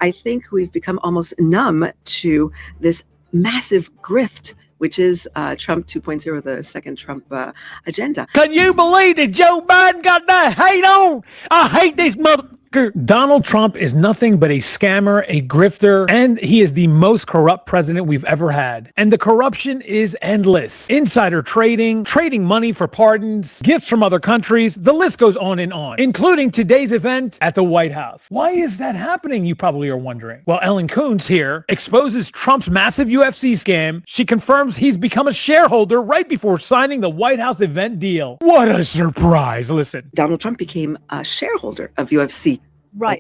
I think we've become almost numb to this massive grift, which is Trump 2.0, the second Trump agenda. Can you believe that Joe Biden got that hate on? I hate this mother. Donald Trump is nothing but a scammer, a grifter, and he is the most corrupt president we've ever had. And the corruption is endless. Insider trading, trading money for pardons, gifts from other countries, the list goes on, including today's event at the White House. Why is that happening, you probably are wondering? Well, Ellen Kuntz here exposes Trump's massive UFC scam. She confirms he's become a shareholder right before signing the White House event deal. What a surprise. Listen. Donald Trump became a shareholder of UFC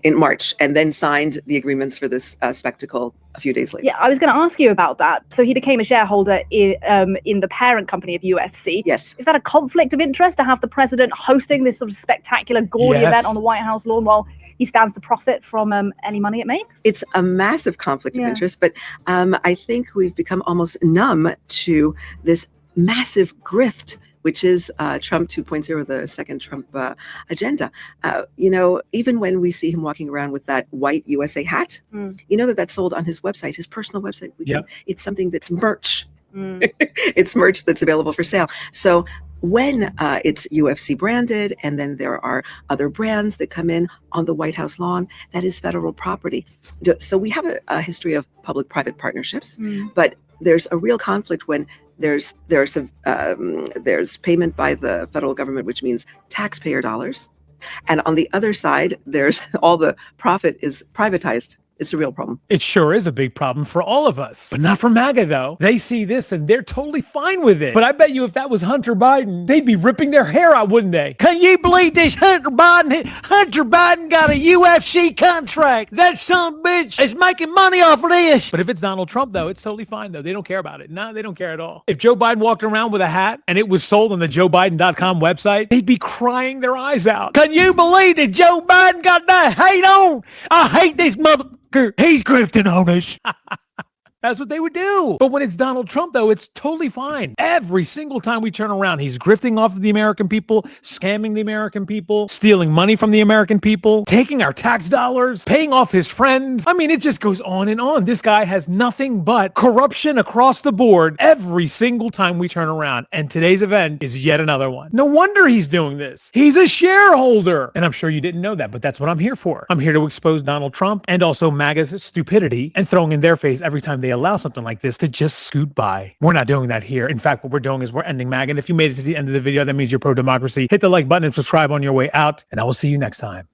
in March, and then signed the agreements for this spectacle a few days later. Yeah, I was going to ask you about that. So he became a shareholder in the parent company of UFC. Yes. Is that a conflict of interest to have the president hosting this sort of spectacular, gaudy event on the White House lawn while he stands to profit from any money it makes? It's a massive conflict of interest, but I think we've become almost numb to this massive grift, which is Trump 2.0, the second Trump agenda. Even when we see him walking around with that white USA hat, you know that's sold on his website, his personal website. It's something that's merch. It's merch that's available for sale. So when it's UFC branded, and then there are other brands that come in on the White House lawn, that is federal property. So we have a history of public-private partnerships, but there's a real conflict when there's payment by the federal government, which means taxpayer dollars, and on the other side, there's all the profit is privatized. It's a real problem. It sure is a big problem for all of us, but not for MAGA though. They see this and they're totally fine with it. But I bet you if that was Hunter Biden, they'd be ripping their hair out, wouldn't they? Can you believe this Hunter Biden? Hunter Biden got a UFC contract. That son of a bitch is making money off of this. But if it's Donald Trump though, it's totally fine though. They don't care about it. No, they don't care at all. If Joe Biden walked around with a hat and it was sold on the JoeBiden.com website, they'd be crying their eyes out. Can you believe that Joe Biden got that hate on? I hate this mother. He's grifting on us. That's what they would do. But when it's Donald Trump, though, it's totally fine. Every single time we turn around, he's grifting off of the American people, scamming the American people, stealing money from the American people, taking our tax dollars, paying off his friends. I mean, it just goes on and on. This guy has nothing but corruption across the board every single time we turn around. And today's event is yet another one. No wonder he's doing this. He's a shareholder. And I'm sure you didn't know that, but that's what I'm here for. I'm here to expose Donald Trump and also MAGA's stupidity and throwing in their face every time they allow something like this to just scoot by. We're not doing that here. In fact, what we're doing is we're ending MAGA. And if you made it to the end of the video, that means you're pro-democracy. Hit the like button and subscribe on your way out. And I will see you next time.